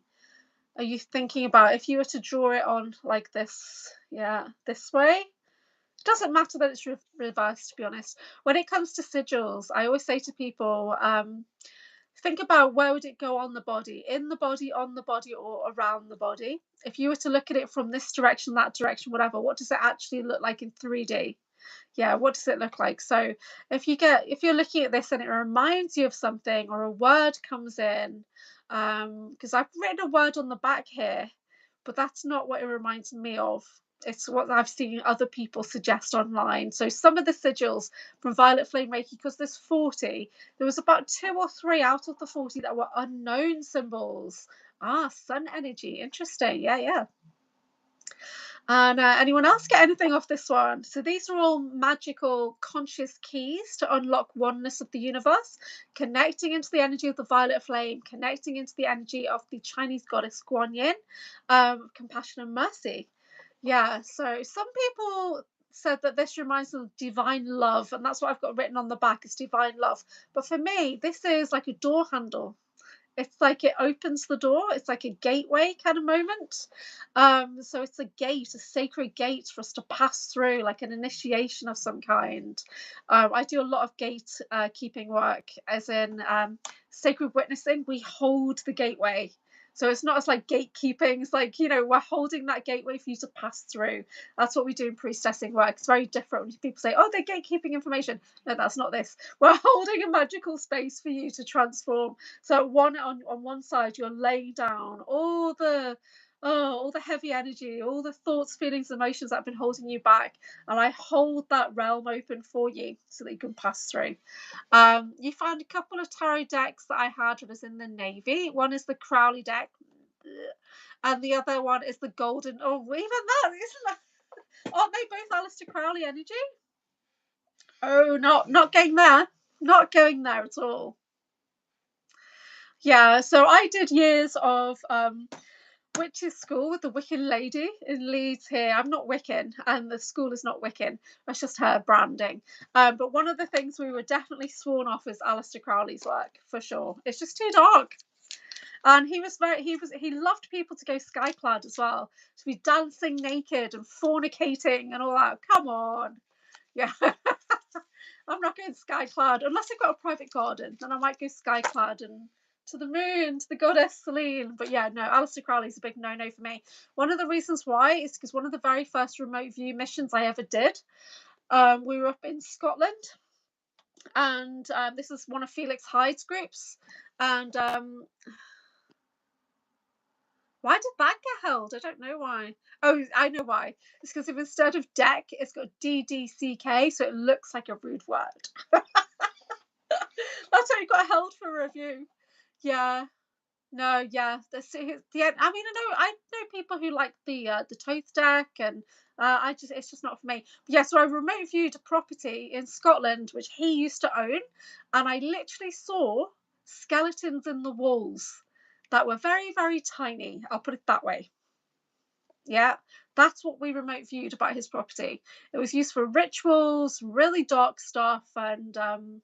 are you thinking about if you were to draw it on like this? Yeah, this way. It doesn't matter that it's reversed, to be honest. When it comes to sigils, I always say to people, think about where would it go on the body, in the body, on the body, or around the body. If you were to look at it from this direction, that direction, whatever, what does it actually look like in 3D? Yeah, what does it look like? So if you're looking at this and it reminds you of something, or a word comes in, because I've written a word on the back here, but that's not what it reminds me of. It's what I've seen other people suggest online. So some of the sigils from Violet Flame Reiki, because there's 40, there was about 2 or 3 out of the 40 that were unknown symbols. Sun energy. Interesting. Yeah. And anyone else get anything off this one? So these are all magical conscious keys to unlock oneness of the universe, connecting into the energy of the violet flame, connecting into the energy of the Chinese goddess Guan Yin, compassion and mercy. Yeah, so some people said that this reminds them of divine love, and that's what I've got written on the back, is divine love. But for me, this is like a door handle. It's like it opens the door. It's like a gateway kind of moment. So it's a gate, a sacred gate for us to pass through, like an initiation of some kind. I do a lot of gate keeping work, as in sacred witnessing. We hold the gateway. So it's not as like gatekeeping. It's like, we're holding that gateway for you to pass through. That's what we do in priestessing work. It's very different when people say, oh, they're gatekeeping information. No, that's not this. We're holding a magical space for you to transform. So on one side, you're laying down all the heavy energy, all the thoughts, feelings, emotions that have been holding you back. And I hold that realm open for you so that you can pass through. You found a couple of tarot decks that I had when I was in the Navy. One is the Crowley deck. And the other one is the golden. Oh, even that isn't that. Aren't they both Aleister Crowley energy? Oh, not going there. Not going there at all. Yeah, so I did years of witches school with the Wiccan lady in Leeds here. I'm not Wiccan, and the school is not Wiccan. That's just her branding. But one of the things we were definitely sworn off is Aleister Crowley's work, for sure. It's just too dark. And he loved people to go skyclad as well, to be dancing naked and fornicating and all that. Come on. Yeah. I'm not going skyclad unless I've got a private garden. Then I might go skyclad and to the moon, to the goddess Selene. But yeah, no, Aleister Crowley's a big no-no for me. One of the reasons why is because one of the very first remote view missions I ever did, we were up in Scotland, and this is one of Felix Hyde's groups. And why did that get held? I don't know why. Oh, I know why. It's because if instead of deck, it's got DDCK, so it looks like a rude word. That's how it got held for review. Yeah. No, yeah. I know people who like the Toth deck, and it's just not for me. But yeah, so I remote viewed a property in Scotland which he used to own, and I literally saw skeletons in the walls that were very, very tiny. I'll put it that way. Yeah, that's what we remote viewed about his property. It was used for rituals, really dark stuff, and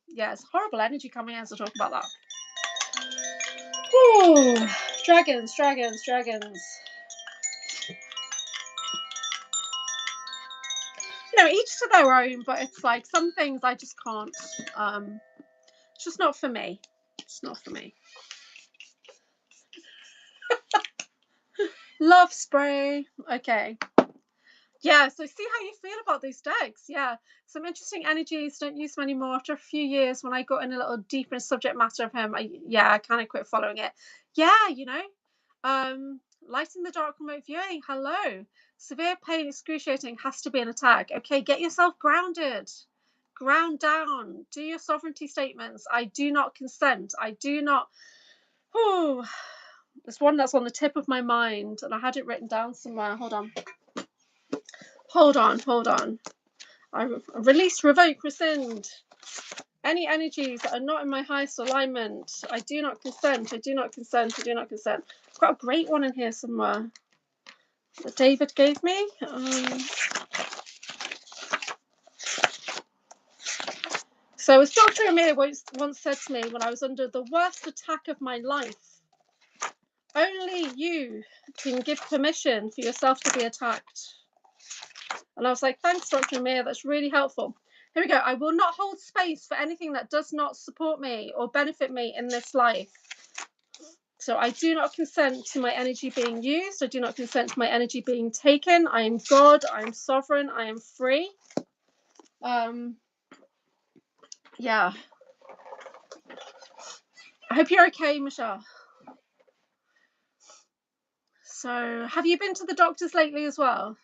yeah, it's horrible energy coming in as I talk about that. Ooh, dragons. Each to their own, but it's like some things I just can't. It's just not for me. It's not for me. Love spray. Okay. Yeah, so see how you feel about these decks. Yeah, some interesting energies. Don't use them anymore. After a few years, when I got in a little deeper in subject matter of him, I kind of quit following it. Yeah, light in the dark remote viewing. Hello. Severe pain, excruciating, has to be an attack. Okay, get yourself grounded. Ground down. Do your sovereignty statements. I do not consent. I do not. Oh, there's one that's on the tip of my mind, and I had it written down somewhere. Hold on. I release, revoke, rescind any energies that are not in my highest alignment. I do not consent. I've got a great one in here somewhere that David gave me. So as Dr. Amir once said to me when I was under the worst attack of my life, only you can give permission for yourself to be attacked. And I was like, thanks, Dr. Amir, that's really helpful. Here we go. I will not hold space for anything that does not support me or benefit me in this life. So I do not consent to my energy being used. I do not consent to my energy being taken. I am God. I am sovereign. I am free. Yeah. I hope you're okay, Michelle. So have you been to the doctors lately as well?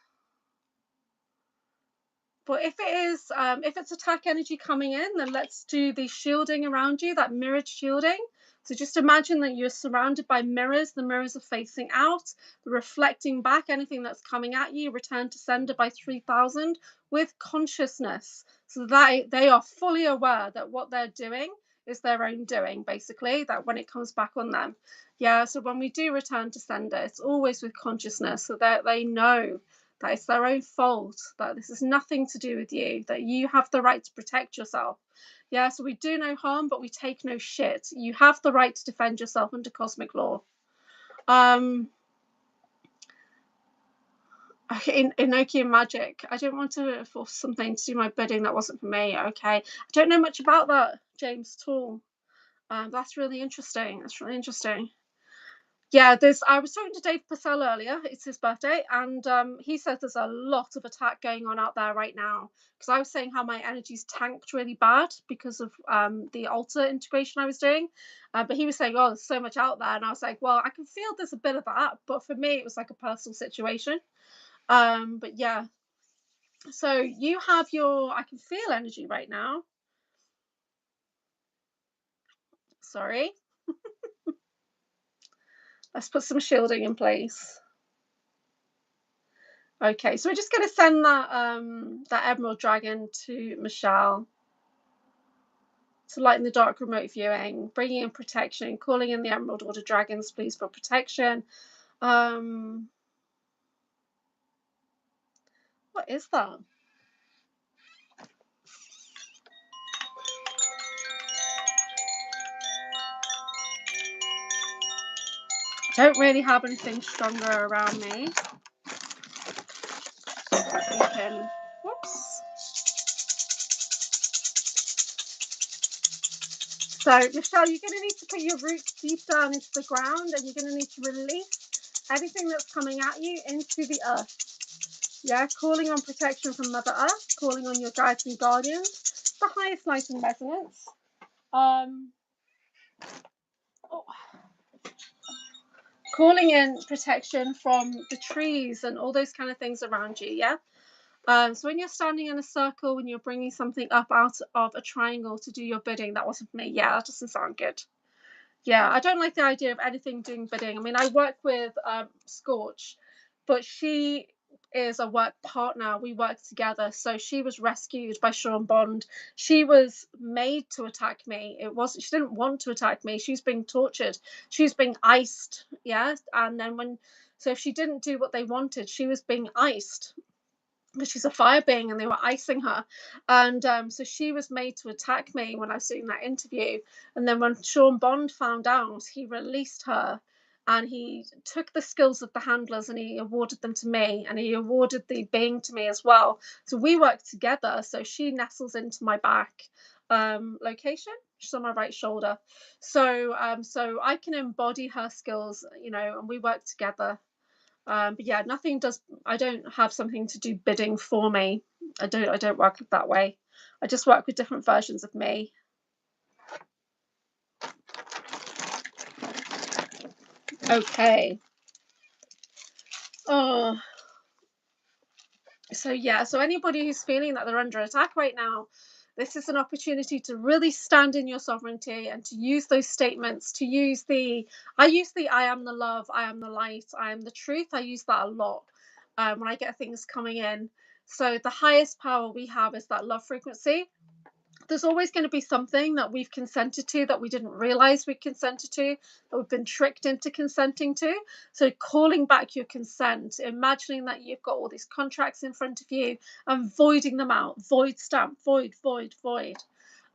But if it is, if it's attack energy coming in, then let's do the shielding around you, that mirrored shielding. So just imagine that you're surrounded by mirrors. The mirrors are facing out, reflecting back anything that's coming at you. Return to sender by 3000 with consciousness, so that they are fully aware that what they're doing is their own doing, basically, that when it comes back on them. Yeah, so when we do return to sender, it's always with consciousness, so that they know that it's their own fault, that this is nothing to do with you, that you have the right to protect yourself. Yeah, so we do no harm, but we take no shit. You have the right to defend yourself under cosmic law. In Enochian magic, I didn't want to force something to do my bidding that wasn't for me. Okay, I don't know much about that, James, at all. That's really interesting. Yeah, I was talking to Dave Purcell earlier. It's his birthday, and he says there's a lot of attack going on out there right now. Because I was saying how my energy's tanked really bad because of the altar integration I was doing, but he was saying, "Oh, there's so much out there," and I was like, "Well, I can feel there's a bit of that, but for me, it was like a personal situation." But yeah, so you have I can feel energy right now. Sorry. Let's put some shielding in place. Okay, so we're just going to send that Emerald Dragon to Michelle to lighten the dark remote viewing, bringing in protection, calling in the Emerald Order Dragons, please, for protection. What is that? Don't really have anything stronger around me. We can, whoops. So, Michelle, you're going to need to put your roots deep down into the ground, and you're going to need to release anything that's coming at you into the earth. Yeah, calling on protection from Mother Earth, calling on your guides and guardians, the highest light and resonance. Calling in protection from the trees and all those kind of things around you, yeah? So when you're standing in a circle, when you're bringing something up out of a triangle to do your bidding, that wasn't for me. Yeah, that doesn't sound good. Yeah, I don't like the idea of anything doing bidding. I mean, I work with Scorch, but she is a work partner. We work together. So she was rescued by Sean Bond. She was made to attack me. She didn't want to attack me. She was being tortured. She was being iced. Yeah. And then so if she didn't do what they wanted, she was being iced. Because she's a fire being, and they were icing her, and so she was made to attack me when I was doing that interview. And then when Sean Bond found out, he released her, and he took the skills of the handlers and he awarded them to me, and he awarded the being to me as well. So we work together. So she nestles into my back location. She's on my right shoulder. So so I can embody her skills, and we work together. But yeah, I don't have something to do bidding for me. I don't work that way. I just work with different versions of me. Okay. Oh. So yeah, so anybody who's feeling that they're under attack right now, this is an opportunity to really stand in your sovereignty and to use those statements, I use the I am the love, I am the light, I am the truth. I use that a lot when I get things coming in. So the highest power we have is that love frequency. There's always going to be something that we've consented to that we didn't realize we consented to, that we've been tricked into consenting to. So calling back your consent, imagining that you've got all these contracts in front of you and voiding them out. Void stamp, void, void, void.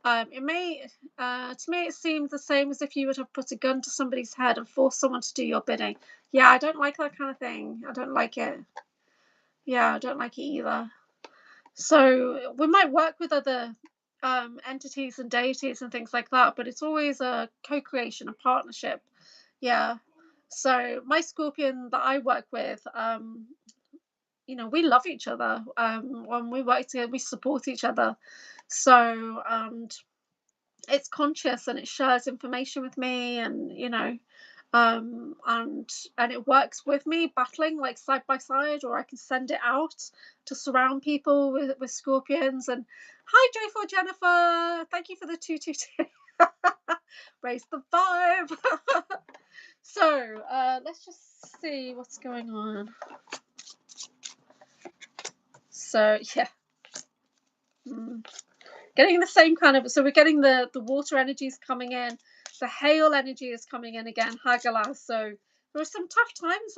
To me, it seemed the same as if you would have put a gun to somebody's head and forced someone to do your bidding. Yeah, I don't like that kind of thing. I don't like it. Yeah, I don't like it either. So we might work with other entities and deities and things like that, but it's always a co-creation, a partnership. Yeah. So my scorpion that I work with, we love each other. When we work together, we support each other. So it's conscious and it shares information with me, and and it works with me battling like side by side, or I can send it out to surround people with scorpions. And hi joyful Jennifer, thank you for the 222. Raise the vibe. So let's just see what's going on. So yeah, getting the same kind of, so we're getting the water energies coming in, the hail energy is coming in again, Hagala. So there are some tough times.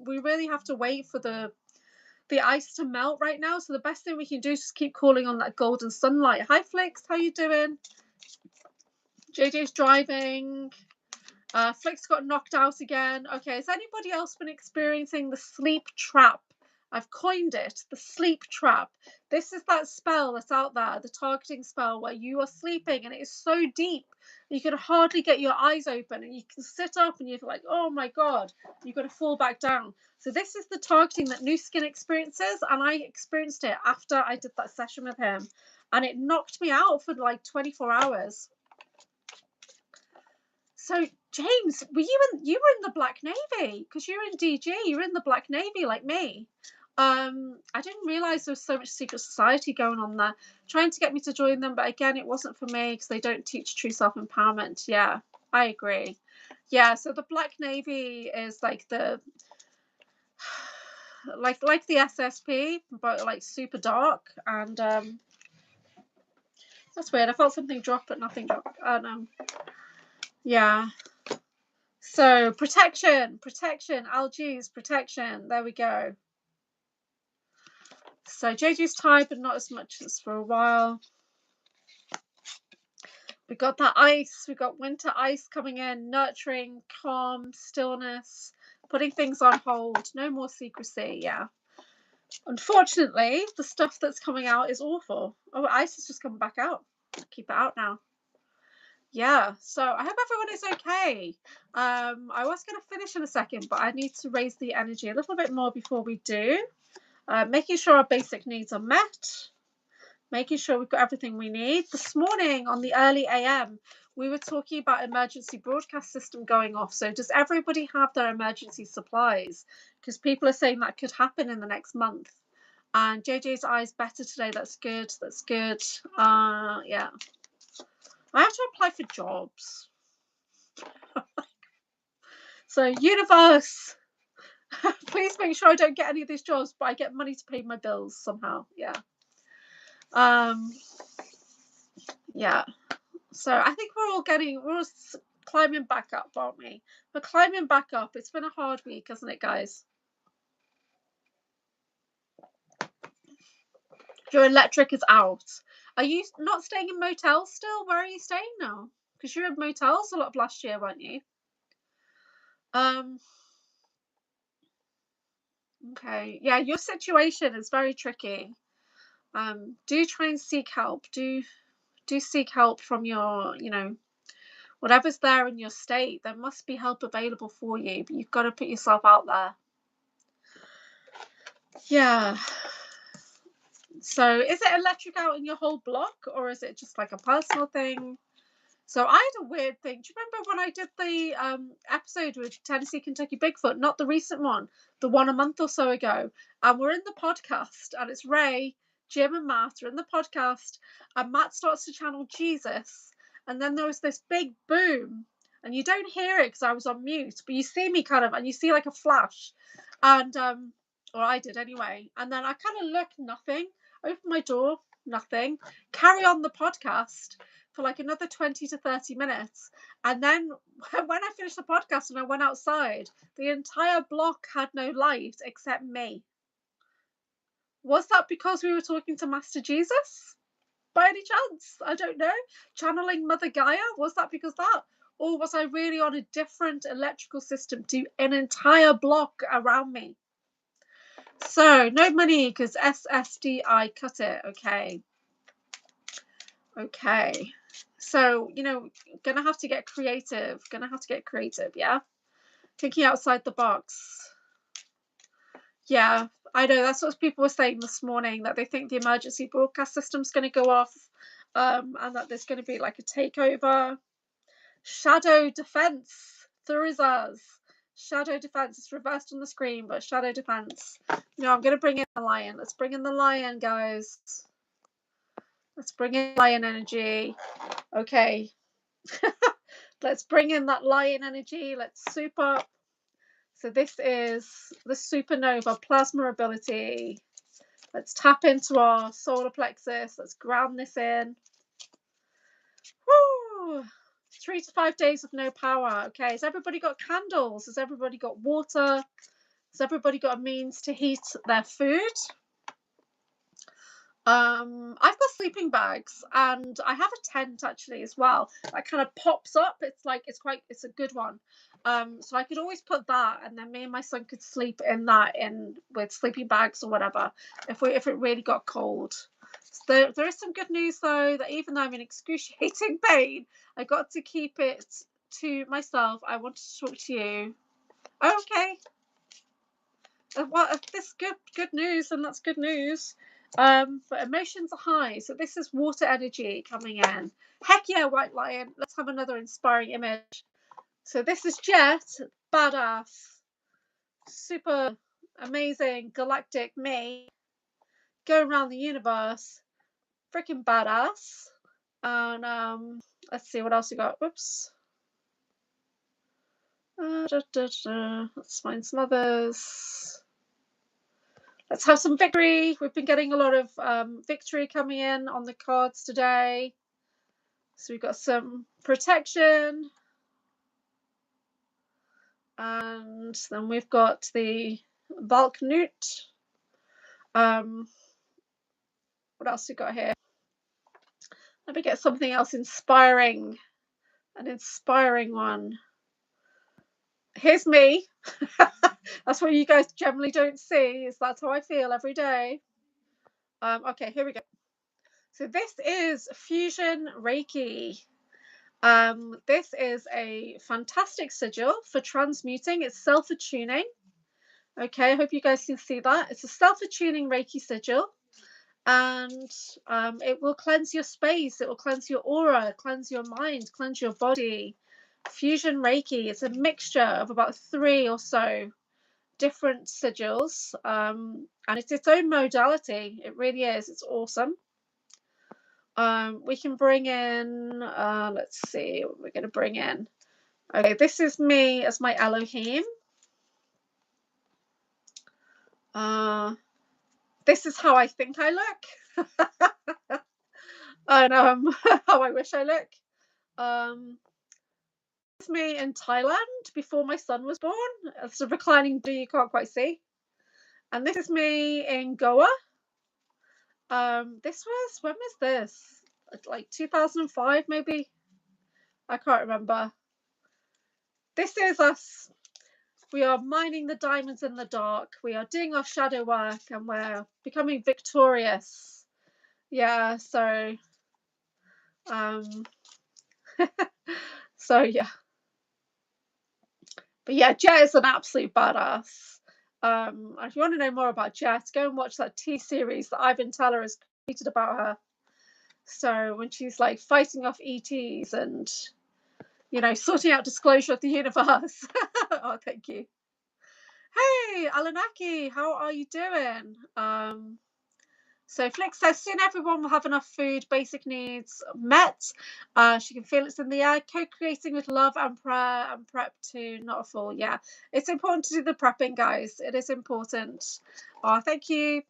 We really have to wait for the ice to melt right now. So the best thing we can do is just keep calling on that golden sunlight. Hi Flix, how you doing? JJ's driving. Flix got knocked out again. Okay, has anybody else been experiencing the sleep trap? I've coined it, the sleep trap. This is that spell that's out there, the targeting spell, where you are sleeping and it is so deep you can hardly get your eyes open, and you can sit up and you're like, oh my god, you've got to fall back down. So this is the targeting that New Skin experiences, and I experienced it after I did that session with him, and it knocked me out for like 24 hours. So James, you were in the Black Navy, because you're in DG, you're in the Black Navy like me. I didn't realize there was so much secret society going on there, trying to get me to join them, but again, it wasn't for me because they don't teach true self-empowerment. Yeah. I agree. Yeah, so the black navy is like the like the SSP, but like super dark. And that's weird. I felt something drop, but nothing dropped. Oh no. Yeah. So protection, algaes, protection. There we go. So JJ's tired, but not as much as for a while. We got that ice. We got winter ice coming in, nurturing, calm, stillness, putting things on hold. No more secrecy. Yeah. Unfortunately, the stuff that's coming out is awful. Oh, ice has just come back out. Keep it out now. Yeah, so I hope everyone is okay. I was going to finish in a second, but I need to raise the energy a little bit more before we do. Making sure our basic needs are met, making sure we've got everything we need. This morning on the early AM, we were talking about emergency broadcast system going off. So does everybody have their emergency supplies? Because people are saying that could happen in the next month. And JJ's eye's better today. That's good. That's good. Yeah. I have to apply for jobs. So universe, please make sure I don't get any of these jobs, but I get money to pay my bills somehow. Yeah. Yeah. So I think we're all climbing back up, aren't we? We're climbing back up. It's been a hard week, hasn't it, guys? Your electric is out. Are you not staying in motels still? Where are you staying now? Because you were in motels a lot of last year, weren't you? Okay. Yeah, your situation is very tricky. Do try and seek help. Do seek help from your, whatever's there in your state. There must be help available for you, but you've got to put yourself out there. Yeah. So is it electric out in your whole block, or is it just like a personal thing? So I had a weird thing. Do you remember when I did the episode with Tennessee Kentucky Bigfoot? Not the recent one, the one a month or so ago. And we're in the podcast, and it's Ray, Jim, and Matt are in the podcast, and Matt starts to channel Jesus, and then there was this big boom, and you don't hear it because I was on mute, but you see me kind of, and you see like a flash, and or I did anyway. And then I kind of look, nothing. Open my door, nothing. Carry on the podcast for like another 20 to 30 minutes. And then when I finished the podcast and I went outside, the entire block had no light except me. Was that because we were talking to Master Jesus? By any chance? I don't know. Channeling Mother Gaia? Was that because that? Or was I really on a different electrical system to an entire block around me? So, no money because SSDI cut it. Okay. Okay. So, gonna have to get creative. Yeah? Thinking outside the box. Yeah, I know. That's what people were saying this morning, that they think the emergency broadcast system's going to go off, and that there's going to be like a takeover. Shadow defense. There is us. Shadow defense. It's reversed on the screen, but shadow defense. I'm going to bring in the lion. Let's bring in the lion, guys. Let's bring in lion energy. Okay. Let's bring in that lion energy. Let's soup up. So this is the supernova plasma ability. Let's tap into our solar plexus. Let's ground this in. Woo! 3 to 5 days of no power. Okay, has everybody got candles? Has everybody got water? Has everybody got a means to heat their food? I've got sleeping bags, and I have a tent actually as well. That kind of pops up. It's a good one. So I could always put that, and then me and my son could sleep in that with sleeping bags or whatever if it really got cold. So there is some good news though, that even though I'm in excruciating pain, I got to keep it to myself. I wanted to talk to you. Okay. Well, if this good news, then that's good news. But emotions are high, so this is water energy coming in. Heck yeah, white lion. Let's have another inspiring image. So this is Jet, badass, super amazing galactic me, going around the universe, freaking badass. And let's see what else we got. Whoops. Let's find some others. Let's have some victory. We've been getting a lot of victory coming in on the cards today. So we've got some protection. And then we've got the Balknut. What else we got here? Let me get something else inspiring. An inspiring one. Here's me. That's what you guys generally don't see. Is that's how I feel every day. Okay, here we go. So this is Fusion Reiki. This is a fantastic sigil for transmuting. It's self-attuning. Okay, I hope you guys can see that. It's a self-attuning Reiki sigil. And it will cleanse your space. It will cleanse your aura, cleanse your mind, cleanse your body. Fusion Reiki. It's a mixture of about 3 or so different sigils. And it's its own modality. It really is. It's awesome. We can bring in, let's see what we're going to bring in. Okay, this is me as my Elohim. This is how I think I look. And how I wish I look. This is me in Thailand before my son was born. It's a reclining view you can't quite see. And this is me in Goa. This was, when was this? Like 2005 maybe? I can't remember. This is us. We are mining the diamonds in the dark. We are doing our shadow work and we're becoming victorious. Yeah, so so yeah. But yeah, Jet is an absolute badass. If you want to know more about Jet, go and watch that T-series that Ivan Teller has created about her. So when she's like fighting off ETs and, you know, sorting out disclosure of the universe. Oh, thank you. Hey, Alanaki, how are you doing? So Flick says, soon everyone will have enough food, basic needs met. She can feel it's in the air, co-creating with love and prayer and prep too, not a fool. Yeah, it's important to do the prepping, guys. It is important. Oh, thank you.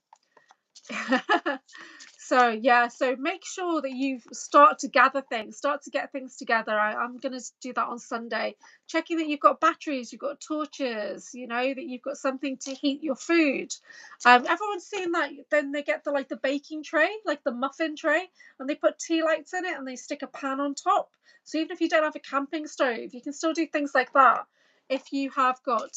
So yeah, so make sure that you start to gather things, start to get things together. I'm going to do that on Sunday, checking that you've got batteries, you've got torches, you know, that you've got something to heat your food. Everyone's seen that. Then they get the baking tray, like the muffin tray, and they put tea lights in it and they stick a pan on top. So even if you don't have a camping stove, you can still do things like that if you have got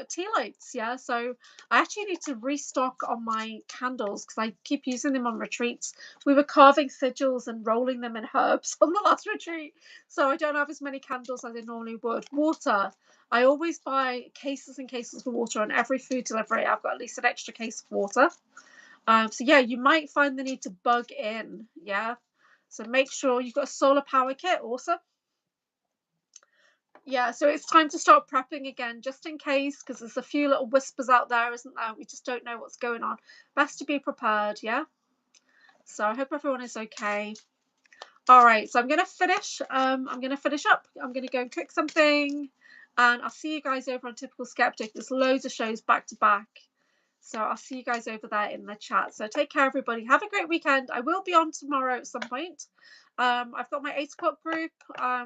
tea lights. Yeah, so I actually need to restock on my candles because I keep using them on retreats. We were carving sigils and rolling them in herbs on the last retreat, so I don't have as many candles as I normally would. Water, I always buy cases and cases of water on every food delivery. I've got at least an extra case of water. So yeah, you might find the need to bug in. Yeah, so make sure you've got a solar power kit. Awesome. Yeah, so it's time to start prepping again, just in case, because there's a few little whispers out there, isn't there? We just don't know what's going on. Best to be prepared, yeah? So I hope everyone is okay. All right, so I'm going to finish. I'm going to finish up. I'm going to go and cook something, and I'll see you guys over on Typical Skeptic. There's loads of shows back to back. So I'll see you guys over there in the chat. So take care, everybody. Have a great weekend. I will be on tomorrow at some point. I've got my 8 o'clock group,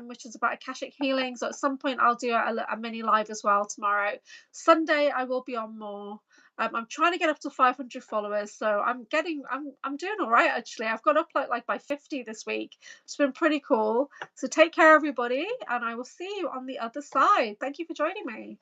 which is about Akashic healing. So at some point I'll do a mini live as well tomorrow. Sunday I will be on more. I'm trying to get up to 500 followers, so I'm doing all right actually. I've got up like by 50 this week. It's been pretty cool. So take care, everybody, and I will see you on the other side. Thank you for joining me.